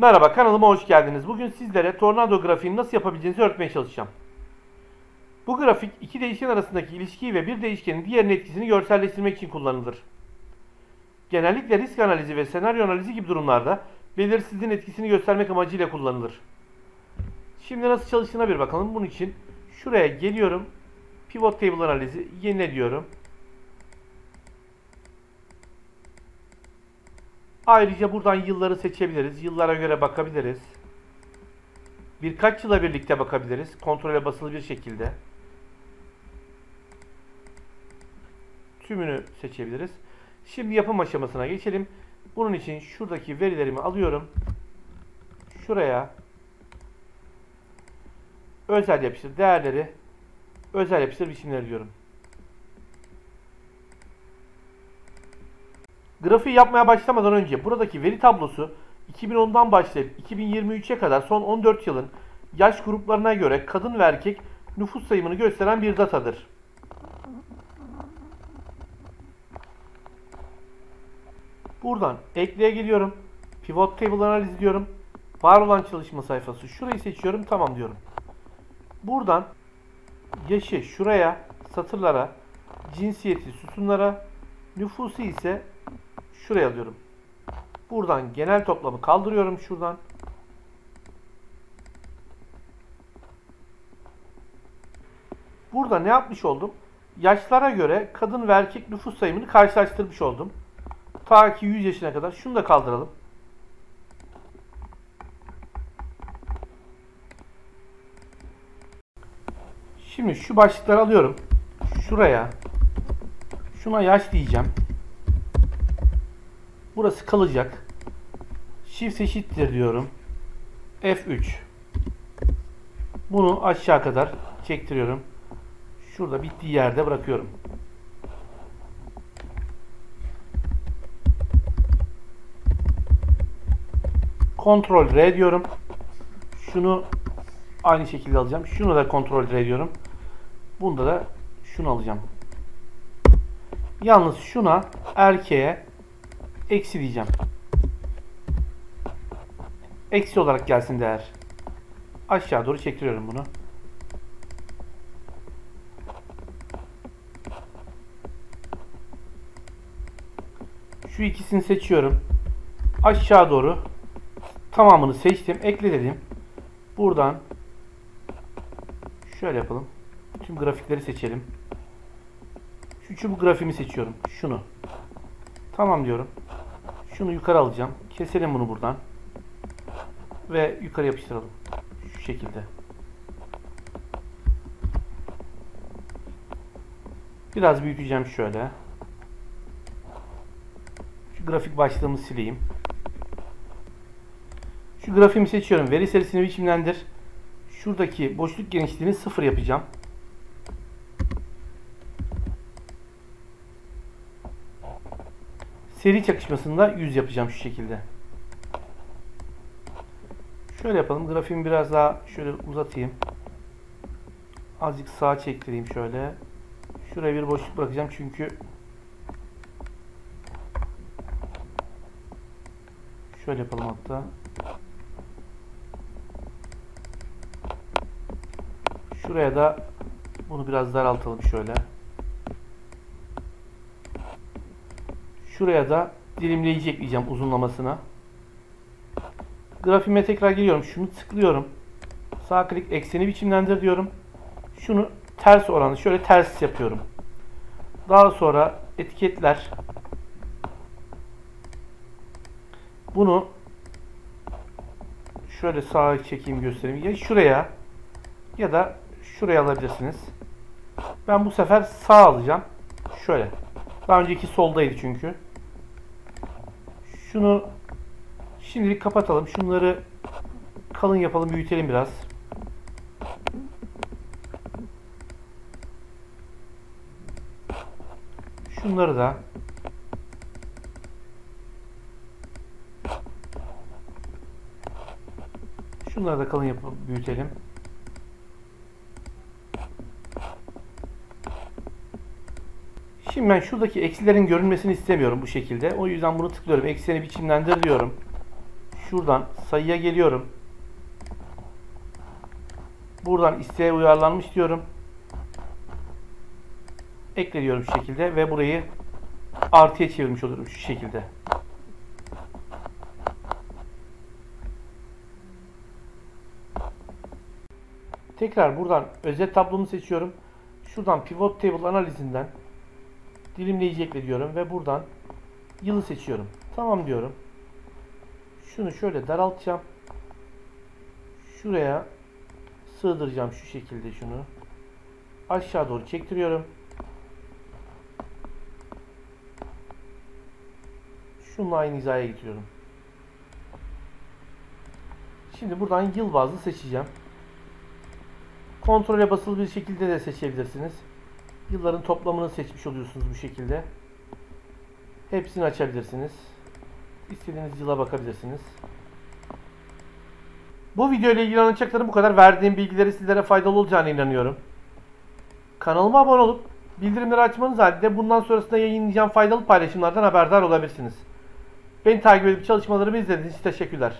Merhaba, kanalıma hoş geldiniz. Bugün sizlere tornado grafiğini nasıl yapabileceğinizi öğretmeye çalışacağım. Bu grafik iki değişken arasındaki ilişkiyi ve bir değişkenin diğerinin etkisini görselleştirmek için kullanılır. Genellikle risk analizi ve senaryo analizi gibi durumlarda belirsizliğin etkisini göstermek amacıyla kullanılır. Şimdi nasıl çalıştığına bir bakalım. Bunun için şuraya geliyorum. Pivot table analizi yenile diyorum. Ayrıca buradan yılları seçebiliriz. Yıllara göre bakabiliriz. Birkaç yıla birlikte bakabiliriz. Kontrole basılı bir şekilde. Tümünü seçebiliriz. Şimdi yapım aşamasına geçelim. Bunun için şuradaki verilerimi alıyorum. Şuraya özel yapıştır değerleri, özel yapıştır biçimleri diyorum. Grafiği yapmaya başlamadan önce buradaki veri tablosu 2010'dan başlayıp 2023'e kadar son 14 yılın yaş gruplarına göre kadın ve erkek nüfus sayımını gösteren bir datadır. Buradan ekleye geliyorum. Pivot table analiz diyorum. Var olan çalışma sayfası. Şurayı seçiyorum. Tamam diyorum. Buradan yaşı şuraya, satırlara, cinsiyeti sütunlara, nüfusu ise şuraya alıyorum. Buradan genel toplamı kaldırıyorum şuradan. Burada ne yapmış oldum? Yaşlara göre kadın ve erkek nüfus sayımını karşılaştırmış oldum. Ta ki 100 yaşına kadar. Şunu da kaldıralım. Şimdi şu başlıkları alıyorum. Şuraya. Şuna yaş diyeceğim. Burası kalacak. Shift eşittir diyorum. F3. Bunu aşağı kadar çektiriyorum. Şurada bittiği yerde bırakıyorum. Ctrl R diyorum. Şunu aynı şekilde alacağım. Şunu da Ctrl R diyorum. Bunda da şunu alacağım. Yalnız şuna erkeğe eksi diyeceğim. Eksi olarak gelsin değer. Aşağı doğru çektiriyorum bunu. Şu ikisini seçiyorum. Aşağı doğru tamamını seçtim. Ekle dedim. Buradan şöyle yapalım. Tüm grafikleri seçelim. Şu çubuk grafiğimi seçiyorum. Şunu. Tamam diyorum. Şunu yukarı alacağım. Keselim bunu buradan. Ve yukarı yapıştıralım. Şu şekilde. Biraz büyüteceğim şöyle. Şu grafik başlığımı sileyim. Şu grafiğimi seçiyorum. Veri serisini biçimlendir. Şuradaki boşluk genişliğini 0 yapacağım. Seri çakışmasında 100 yapacağım şu şekilde. Şöyle yapalım. Grafiğimi biraz daha şöyle uzatayım. Azıcık sağa çektireyim şöyle. Şuraya bir boşluk bırakacağım çünkü şöyle yapalım hatta. Şuraya da bunu biraz daraltalım şöyle. Şuraya da dilimleyici ekleyeceğim uzunlamasına. Grafiğime tekrar geliyorum. Şunu tıklıyorum. Sağ klik ekseni biçimlendir diyorum. Şunu ters oranı şöyle ters yapıyorum. Daha sonra etiketler. Bunu şöyle sağa çekeyim göstereyim. Ya şuraya ya da şuraya alabilirsiniz. Ben bu sefer sağ alacağım. Şöyle. Daha önceki soldaydı çünkü. Şunu şimdilik kapatalım. Şunları kalın yapalım, büyütelim biraz. Şunları da kalın yapıp büyütelim. Şimdi ben şuradaki eksilerin görünmesini istemiyorum bu şekilde. O yüzden bunu tıklıyorum. Ekseni biçimlendir diyorum. Şuradan sayıya geliyorum. Buradan isteğe uyarlanmış diyorum. Ekle diyorum şu şekilde ve burayı artıya çevirmiş olurum şu şekilde. Tekrar buradan özet tablomu seçiyorum. Şuradan pivot table analizinden dilimleyici ekle diyorum ve buradan yılı seçiyorum. Tamam diyorum. Şunu şöyle daraltacağım. Şuraya sığdıracağım şu şekilde şunu. Aşağı doğru çektiriyorum. Şununla aynı hizaya getiriyorum. Şimdi buradan yıl bazlı seçeceğim. Kontrole basılı bir şekilde de seçebilirsiniz. Yılların toplamını seçmiş oluyorsunuz bu şekilde. Hepsini açabilirsiniz. İstediğiniz yıla bakabilirsiniz. Bu video ile ilgili anlatacaklarım bu kadar. Verdiğim bilgileri sizlere faydalı olacağına inanıyorum. Kanalıma abone olup bildirimleri açmanız halinde bundan sonrasında yayınlayacağım faydalı paylaşımlardan haberdar olabilirsiniz. Beni takip edip çalışmalarımı izlediğiniz için teşekkürler.